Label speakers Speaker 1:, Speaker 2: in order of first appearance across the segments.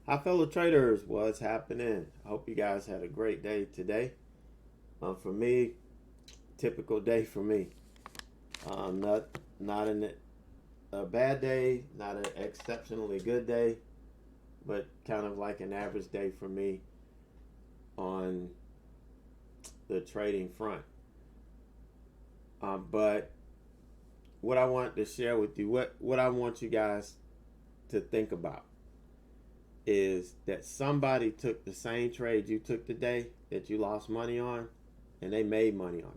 Speaker 1: Hi, fellow traders. What's happening? I hope you guys had a great day today. For me, typical day for me. Not a bad day, not an exceptionally good day, but kind of like an average day for me on the trading front. But what I want to share with you, what I want you guys to think about is that somebody took the same trade you took today that you lost money on, and they made money on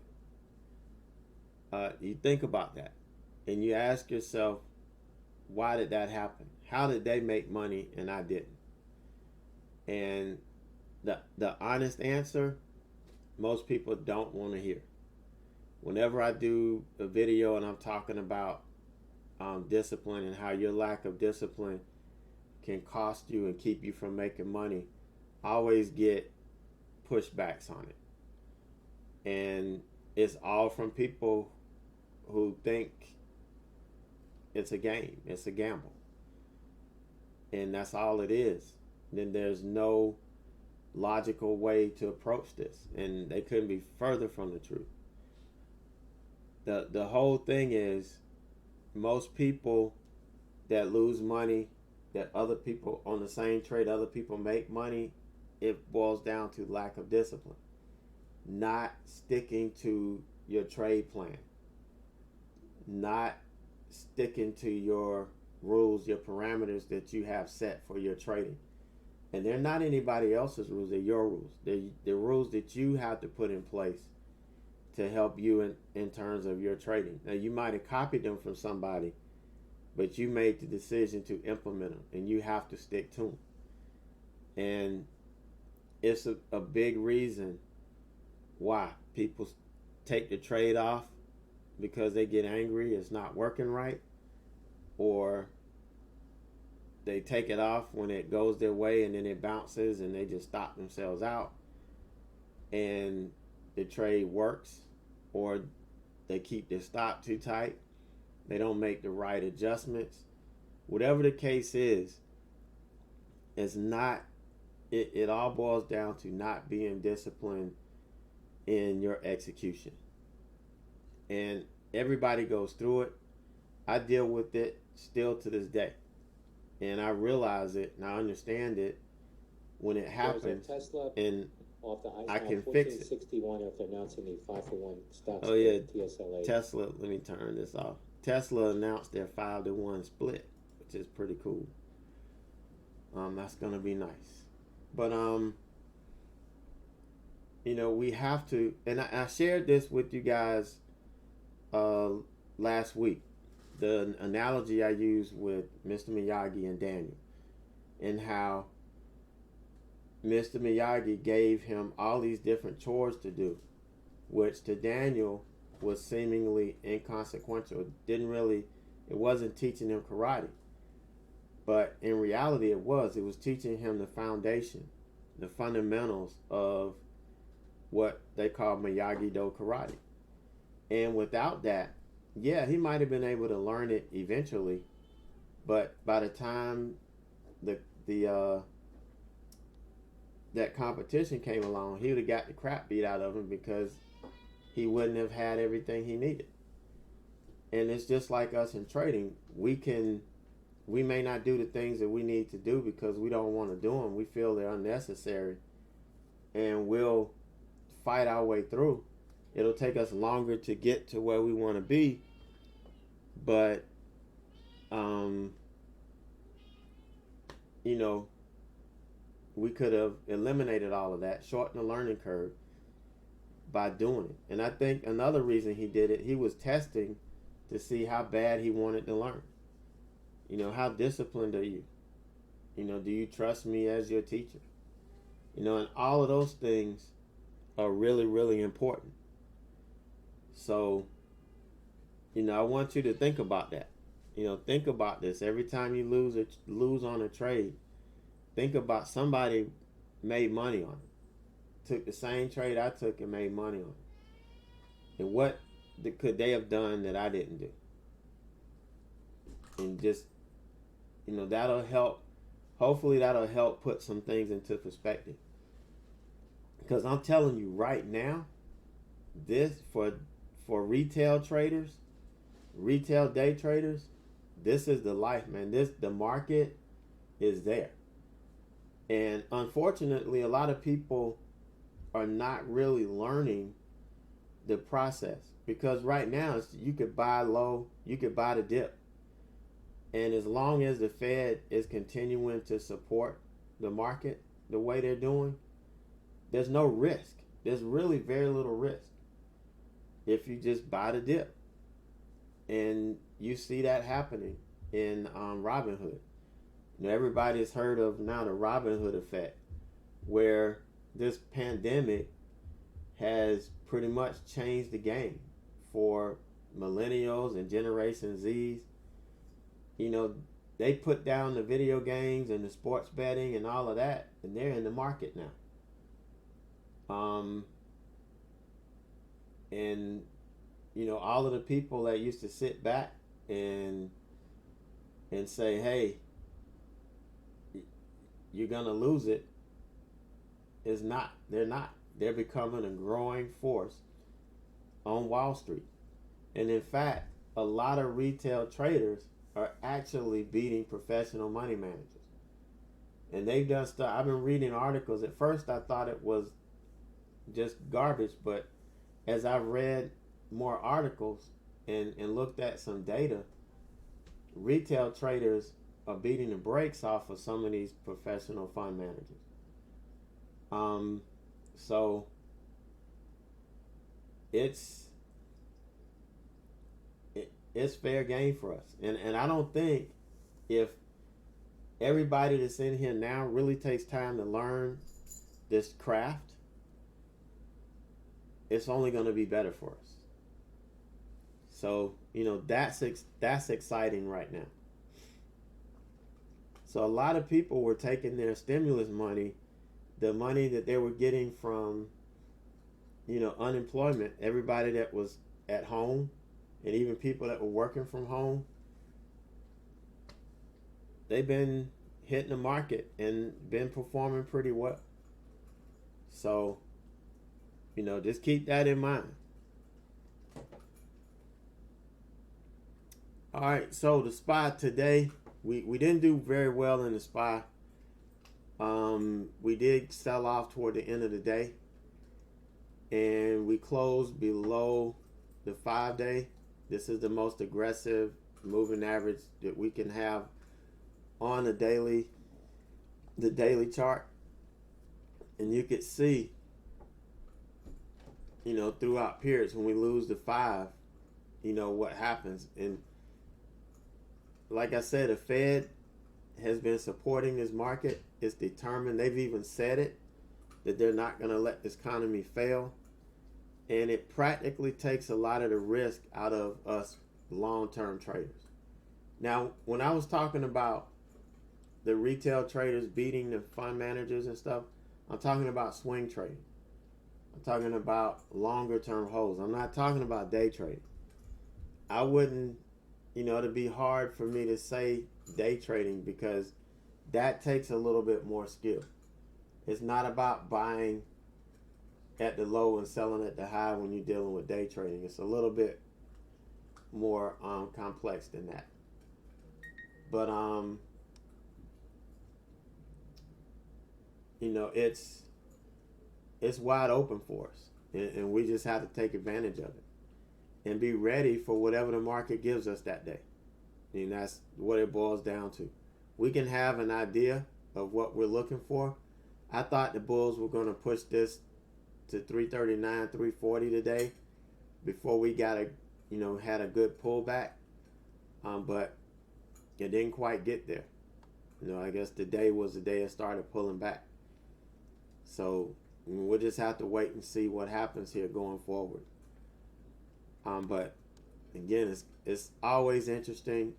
Speaker 1: it. You think about that, and you ask yourself, why did that happen? How did they make money and I didn't? And the honest answer, most people don't want to hear. Whenever I do a video and I'm talking about discipline and how your lack of discipline can cost you and keep you from making money, I always get pushbacks on it. And it's all from people who think it's a game, it's a gamble. And that's all it is. Then there's no logical way to approach this. And they couldn't be further from the truth. The whole thing is, most people that lose money, that other people on the same trade, other people make money, it boils down to lack of discipline. Not sticking to your trade plan. Not sticking to your rules, your parameters that you have set for your trading. And they're not anybody else's rules, they're your rules. They're the rules that you have to put in place to help you in terms of your trading. Now, you might have copied them from somebody, but you made the decision to implement them, and you have to stick to them. And it's a big reason why people take the trade off, because they get angry it's not working right, or they take it off when it goes their way and then it bounces and they just stop themselves out and the trade works, or they keep their stop too tight, they don't make the right adjustments. Whatever the case is, it's not, it all boils down to not being disciplined in your execution. And everybody goes through it. I deal with it still to this day. And I realize it and I understand it when it happens.
Speaker 2: Tesla
Speaker 1: and
Speaker 2: off the
Speaker 1: I can fix it.
Speaker 2: 1461 after announcing the 5-for-1 stock
Speaker 1: Oh yeah,
Speaker 2: TSLA.
Speaker 1: Tesla. Let me turn this off. Tesla announced their 5-to-1 split, which is pretty cool. That's gonna be nice. But we have to, and I shared this with you guys last week. The analogy I used with Mr. Miyagi and Daniel, and how Mr. Miyagi gave him all these different chores to do, which to Daniel was seemingly inconsequential. It wasn't teaching him karate. But in reality it was teaching him the foundation, the fundamentals of what they call Miyagi-Do karate. And without that, yeah, he might have been able to learn it eventually, but by the time that competition came along, he would have got the crap beat out of him because he wouldn't have had everything he needed. And it's just like us in trading. We may not do the things that we need to do because we don't want to do them. We feel they're unnecessary, and we'll fight our way through. It'll take us longer to get to where we want to be, but we could have eliminated all of that, shortened the learning curve by doing it. And I think another reason he did it, he was testing to see how bad he wanted to learn. How disciplined are you? Do you trust me as your teacher? And all of those things are really, really important. So, I want you to think about that. Think about this. Every time you lose on a trade, think about somebody made money on it. Took the same trade I took and made money on it. And what could they have done that I didn't do? And just, that'll help hopefully that'll help put some things into perspective. Because I'm telling you right now, this for retail traders, retail day traders, this is the life, man. The market is there. And unfortunately, a lot of people are not really learning the process, because right now you could buy low, you could buy the dip. And as long as the Fed is continuing to support the market the way they're doing, there's no risk. There's really very little risk if you just buy the dip. And you see that happening in Robinhood. You know, everybody has heard of now the Robinhood effect, where this pandemic has pretty much changed the game for millennials and Generation Z's. You know, they put down the video games and the sports betting and all of that, and they're in the market now. And you know, all of the people that used to sit back and say, "Hey, you're gonna lose it," is not. They're not. They're becoming a growing force on Wall Street. And in fact, a lot of retail traders are actually beating professional money managers. And they've done stuff. I've been reading articles. At first, I thought it was just garbage, but as I've read more articles and looked at some data, retail traders are beating the brakes off of some of these professional fund managers. So it's fair game for us, and I don't think if everybody that's in here now really takes time to learn this craft, it's only going to be better for us. So, you know, that's exciting right now. So a lot of people were taking their stimulus money, the money that they were getting from, you know, unemployment, everybody that was at home, and even people that were working from home, they've been hitting the market and been performing pretty well. So, you know, just keep that in mind. All right, so the SPY today, we didn't do very well in the SPY. We did sell off toward the end of the day, and we closed below the 5-day. This is the most aggressive moving average that we can have on the daily chart. And you could see, you know, throughout periods when we lose the 5, you know, what happens. And like I said, the Fed has been supporting this market. It's determined. They've even said it, that they're not going to let this economy fail. And it practically takes a lot of the risk out of us long-term traders. Now, when I was talking about the retail traders beating the fund managers and stuff, I'm talking about swing trading. I'm talking about longer-term holds. I'm not talking about day trading. I wouldn't, you know, it'd be hard for me to say day trading because that takes a little bit more skill. It's not about buying at the low and selling at the high when you're dealing with day trading. It's a little bit more complex than that. But you know, it's wide open for us, and we just have to take advantage of it and be ready for whatever the market gives us that day. And that's what it boils down to. We can have an idea of what we're looking for. I thought the bulls were going to push this to 339, 340 today before we got had a good pullback, but it didn't quite get there. You know, I guess today was the day it started pulling back. So we'll just have to wait and see what happens here going forward. But again, it's always interesting.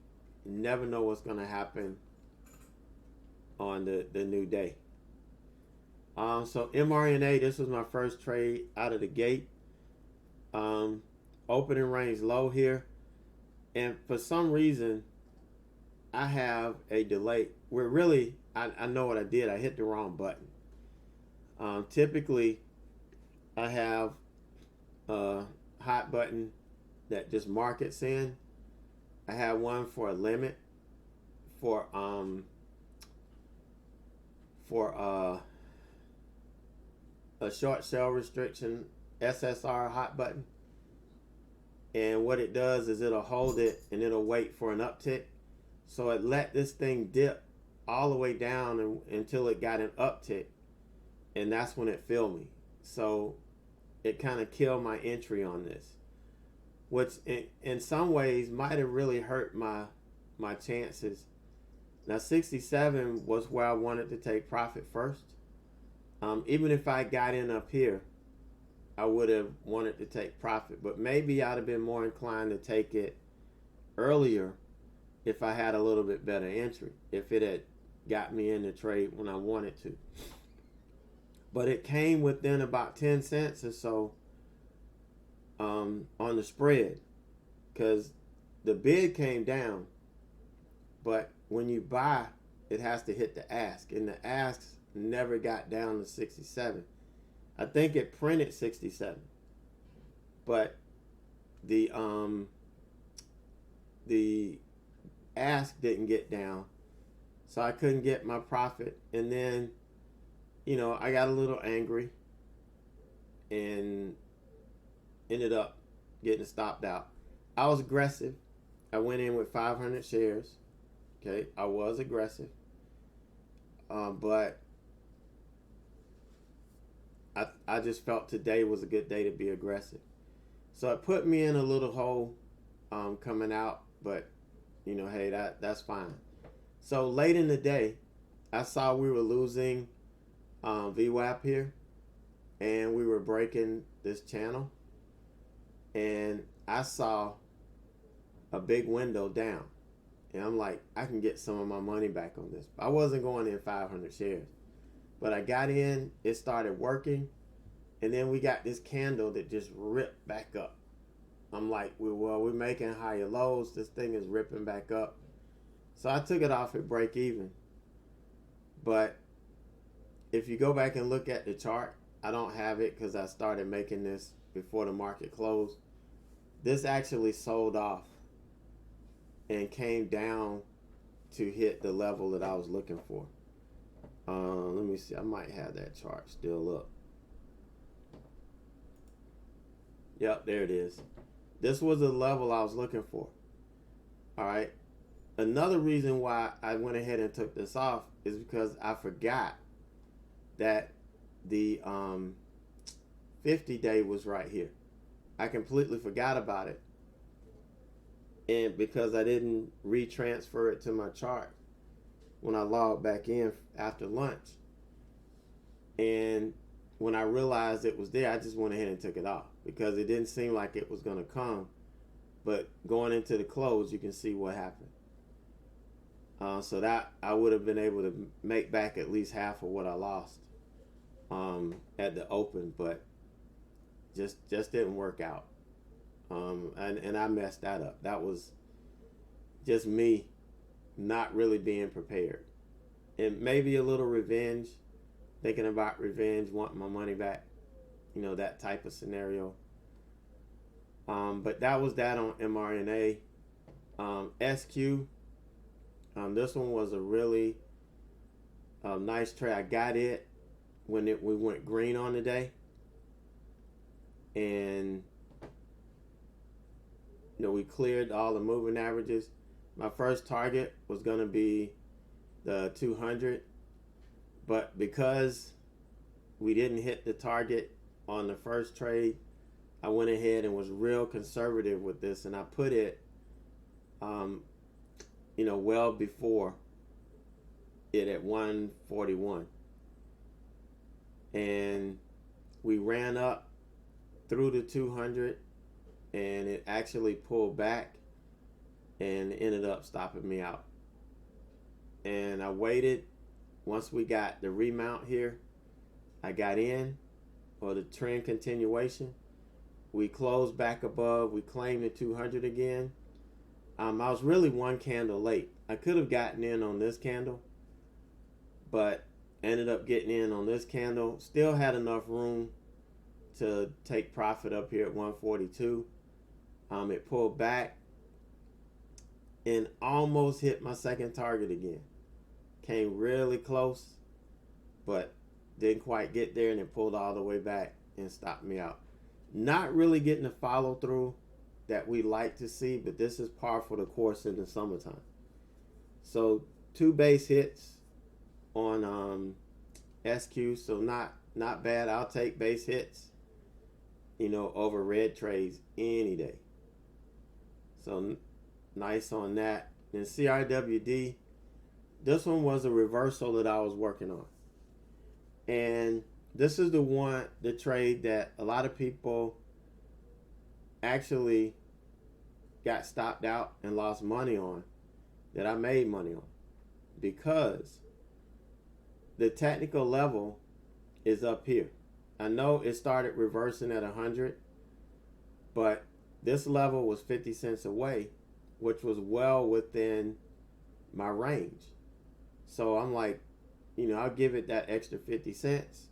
Speaker 1: You never know what's going to happen on the new day. So MRNA, this was my first trade out of the gate. Opening range low here. And for some reason, I have a delay. We're really I know what I did. I hit the wrong button. Typically, I have a hot button that just markets in. I have one for a limit for a short sale restriction SSR hot button. And what it does is it'll hold it and it'll wait for an uptick. So it let this thing dip all the way down until it got an uptick. And that's when it filled me. So it kind of killed my entry on this, which in some ways might have really hurt my chances. Now 67 was where I wanted to take profit first. Even if I got in up here, I would have wanted to take profit, but maybe I'd have been more inclined to take it earlier if I had a little bit better entry, if it had got me in the trade when I wanted to. But it came within about 10 cents or so on the spread, because the bid came down, but when you buy, it has to hit the ask, and the asks never got down to 67. I think it printed 67, but the ask didn't get down, so I couldn't get my profit. And then, I got a little angry and ended up getting stopped out. I was aggressive. I went in with 500 shares. Okay, I was aggressive, but I just felt today was a good day to be aggressive. So it put me in a little hole coming out, but hey, that's fine. So late in the day, I saw we were losing VWAP here, and we were breaking this channel, and I saw a big window down, and I'm like, I can get some of my money back on this. I wasn't going in 500 shares. But I got in, it started working, and then we got this candle that just ripped back up. I'm like, we're making higher lows. This thing is ripping back up. So I took it off at break even. But if you go back and look at the chart, I don't have it because I started making this before the market closed. This actually sold off and came down to hit the level that I was looking for. Let me see. I might have that chart still up. Yep, there it is. This was the level I was looking for. All right. Another reason why I went ahead and took this off is because I forgot that the 50-day was right here. I completely forgot about it. And because I didn't retransfer it to my chart when I logged back in after lunch. And when I realized it was there, I just went ahead and took it off because it didn't seem like it was going to come. But going into the close, you can see what happened. So that I would have been able to make back at least half of what I lost at the open, but just didn't work out. And I messed that up. That was just me not really being prepared. And maybe a little revenge, thinking about revenge, wanting my money back, that type of scenario. But that was that on MRNA. SQ, this one was a really nice trade. I got it when we went green on the day. And we cleared all the moving averages. My first target was going to be the 200, but because we didn't hit the target on the first trade, I went ahead and was real conservative with this, and I put it well before it at 141, and we ran up through the 200, and it actually pulled back and ended up stopping me out. And I waited. Once we got the remount here, I got in, or the trend continuation. We closed back above. We claimed the 200 again. I was really one candle late. I could have gotten in on this candle, but ended up getting in on this candle. Still had enough room to take profit up here at 142. It pulled back and almost hit my second target again. Came really close, but didn't quite get there, and it pulled all the way back and stopped me out. Not really getting the follow through that we like to see, but this is par for the course in the summertime. So 2 base hits on SQ, so not bad. I'll take base hits, over red trades any day. So nice on that. And CRWD, this one was a reversal that I was working on. And this is the trade that a lot of people actually got stopped out and lost money on, that I made money on, because the technical level is up here. I know it started reversing at 100, but this level was 50 cents away, which was well within my range. So I'm like, I'll give it that extra 50 cents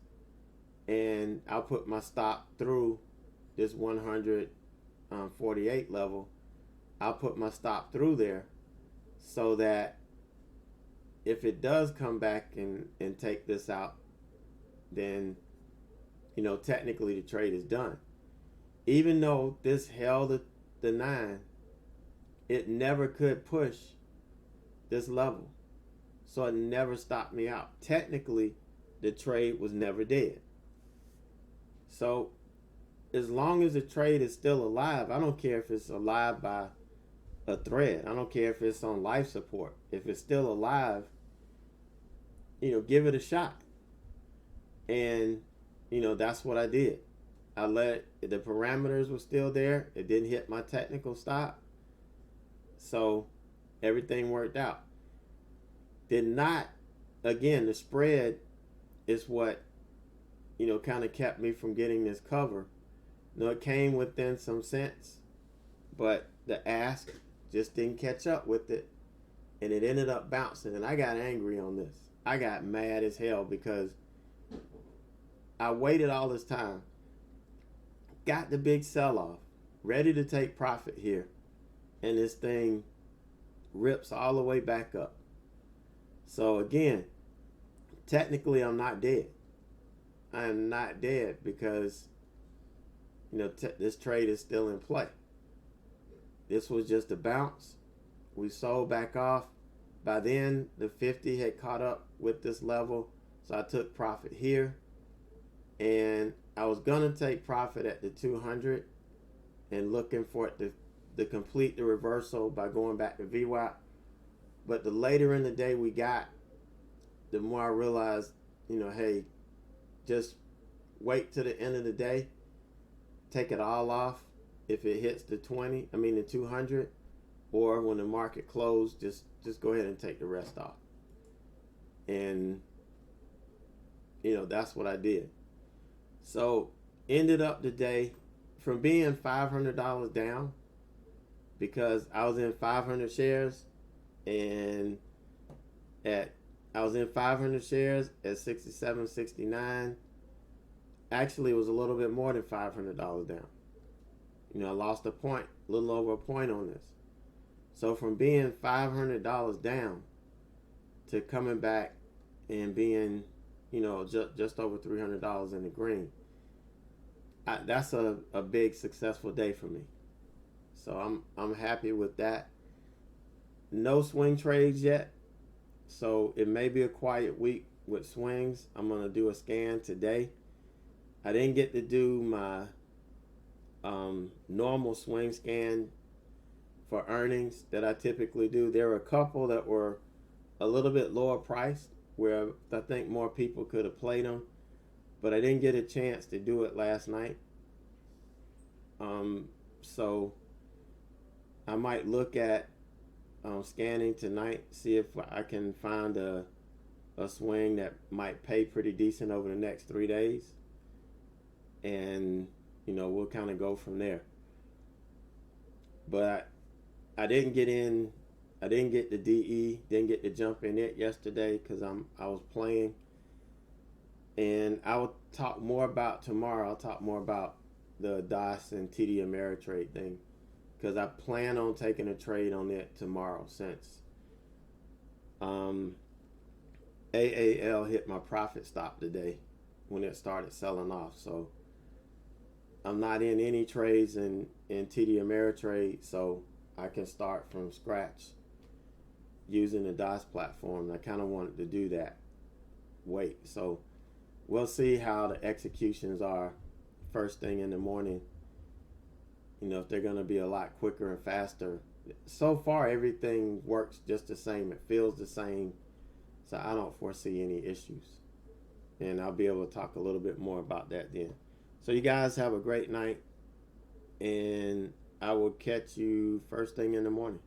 Speaker 1: and I'll put my stop through this 148 level. I'll put my stop through there so that if it does come back and take this out, then, technically the trade is done. Even though this held the 9, it never could push this level. So it never stopped me out. Technically, the trade was never dead. So as long as the trade is still alive, I don't care if it's alive by a thread. I don't care if it's on life support. If it's still alive, give it a shot. And, that's what I did. I let the parameters were still there. It didn't hit my technical stop. So everything worked out. Did not, again, the spread is what, kind of kept me from getting this cover. It came within some cents, but the ask just didn't catch up with it, and it ended up bouncing, and I got angry on this. I got mad as hell because I waited all this time, got the big sell-off, ready to take profit here, and this thing rips all the way back up. So again, technically I'm not dead. I am not dead because, this trade is still in play. This was just a bounce. We sold back off. By then, the 50 had caught up with this level, so I took profit here. And I was going to take profit at the 200 and looking for it to complete the reversal by going back to VWAP. But the later in the day we got, the more I realized, hey, just wait till the end of the day, take it all off if it hits the 200, or when the market closed, just go ahead and take the rest off. And, that's what I did. So ended up the day from being $500 down, because I was in 500 shares, and I was in 500 shares at $67.69. Actually, it was a little bit more than $500 down. I lost a little over a point on this. So from being $500 down to coming back and being, just over $300 in the green, that's a big successful day for me. So I'm happy with that. No swing trades yet, so it may be a quiet week with swings. I'm gonna do a scan today. I didn't get to do my normal swing scan for earnings that I typically do. There were a couple that were a little bit lower priced where I think more people could have played them, but I didn't get a chance to do it last night. So I might look at scanning tonight, see if I can find a swing that might pay pretty decent over the next 3 days, and we'll kind of go from there. But I didn't get in I didn't get the DE, didn't get to jump in it yesterday because I was playing. And I will talk more about tomorrow. I'll talk more about the DOS and TD Ameritrade thing because I plan on taking a trade on it tomorrow since AAL hit my profit stop today when it started selling off. So I'm not in any trades in TD Ameritrade, so I can start from scratch using the DOS platform. I kind of wanted to do that. So we'll see how the executions are first thing in the morning. You know, if they're going to be a lot quicker and faster. So far, everything works just the same. It feels the same. So I don't foresee any issues. And I'll be able to talk a little bit more about that then. So you guys have a great night. And I will catch you first thing in the morning.